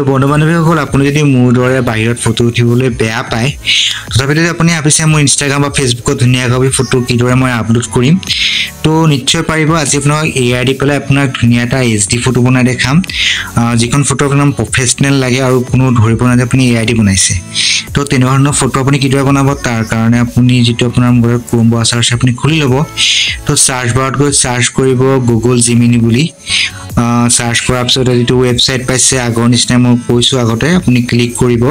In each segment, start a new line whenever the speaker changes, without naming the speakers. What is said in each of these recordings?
তো বন্ধু বান্ধৱীসকল আপুনি যদি মোৰ দৰে বাহিৰত ফটো উঠিবলৈ বেয়া পায় তথাপি যদি আপুনি ভাবিছে মোৰ ইনষ্টাগ্ৰাম বা ফেচবুকত ধুনীয়াকৈ ফটো কিদৰে মই আপলোড কৰিম তো নিশ্চয় পাৰিব আজি আপোনাক এআই দি পেলাই আপোনাক ধুনীয়া এটা এইচডি ফটো বনাই দেখাম যিখন ফটো একদম প্ৰফেশনেল লাগে আৰু কোনো ধৰিব নোৱাৰে আপুনি এআই দি বনাইছে তো তেনেধৰণৰ ফটো আপুনি কিদৰে বনাব তাৰ কাৰণে আপুনি যেটো আপোনাৰ মোবাইলত ক্ৰোম ব্ৰাউজাৰ আছে আপুনি খুলি ল'ব তো সাৰ্চ বাৰত গৈ সাৰ্চ কৰিব গুগল জিমিনি বুলি সাৰ্চ কৰাৰ পিছত যেটো ওয়েবসাইট পাইছে আগৰ নিচিনা মই কৈছো আগতে আপুনি ক্লিক কৰিব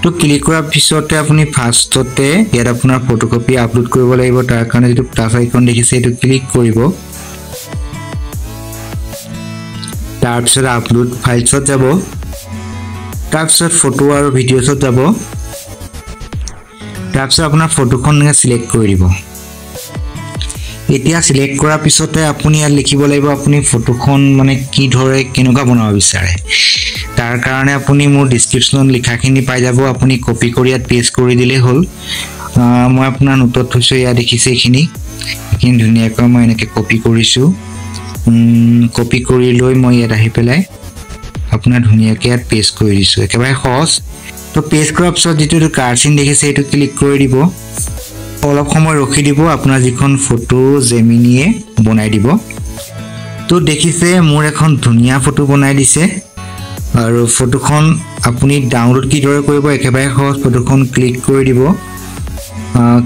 তো ক্লিক কৰাৰ পিছতে আপুনি ফাৰ্ষ্টতে ইয়াত আপোনাৰ ফটোকপি আপলোড কৰিব লাগিব তাৰ কাৰণে যেটো প্লাস আইকন দেখিছে এটো ক্লিক কৰিব তাৰ পিছত আপলোড ফাইলছত যাব তাৰ পিছত ফটো আৰু ভিডিঅছত যাব তাৰ পিছত আপোনাৰ ফটোখন সিলেক্ট কৰি দিব এতিয়া সিলেক্ট কৰাৰ পিছতে আপুনি ইয়াত লিখিব লাগিব আপুনি ফটোখন মানে কি ধৰে কেনেকুৱা বনাব বিচাৰে তাৰ কাৰণে আপুনি মোৰ ডেসক্ৰিপচনত লিখাখিনি পাই যাব আপুনি কপি কৰি ইয়াত পেস্ট কৰি দিলে হ'ল মই আপোনাৰ নোটত থৈছো ইয়া দেখিছে এইখিনি ধুনীয়াকৈ মই এনেকৈ কপি কৰিছো কপি কৰি লৈ মই ইয়াত আহি পেলাই আপোনাৰ ধুনীয়াকৈ ইয়াত পেস্ট কৰি দিছো একেবাৰে সহজ তো পেস্ট কৰাৰ পিছত যেটো কাৰ্চিন দেখিছে এটো ক্লিক কৰি দিব অলপ সময় ৰখি দিব আপোনাৰ যিখন ফটো জেমিনিয়ে বনাই দিব তো দেখিছে মোৰ এখন ধুনীয়া ফটো বনাই দিছে আৰু ফটোখন আপুনি ডাউনলোড কিদৰে কৰিব একেবাৰে সহজ ফটোখন ক্লিক কৰি দিব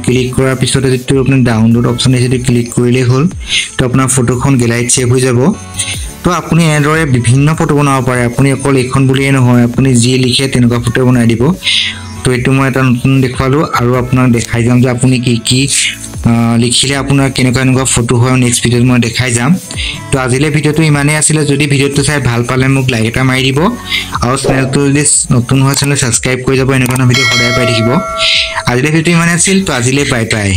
ক্লিক কৰাৰ পিছত যেটো আপুনি ডাউনলোড অপচন আছে সেইটো ক্লিক কৰিলে হ'ল তো আপোনাৰ ফটোখন গ্যালাৰীত সেভ হৈ যাব তো আপুনি এনেদৰে বিভিন্ন ফটো বনাব পাৰে আপুনি অকল এখন বুলিয়ে নহয় আপুনি যি লিখে তেনেকুৱা ফটো বনাই দিব তো এটো মই এটা নতুন দেখালো আৰু আপোনাক দেখাই যাম যে আপুনি কি লিখিলে আপোনাৰ কেনেকুৱা ফটো হয় নেক্সট ভিডিঅত মই দেখাই যাম তো আজিলে ভিডিঅটো ইমানেই আছিল যদি ভিডিঅটো চাই ভাল পালে মোক লাইক এটা মাৰি দিব আৰু চেনেলটো যদি নতুন হয় চেনেল সাবস্ক্ৰাইব কৰি যাব এনেকুৱা ভিডিঅ সদায় পাই থাকিব আজিলে ভিডিঅটো ইমানেই আছিল তো আজিলে বাই বাই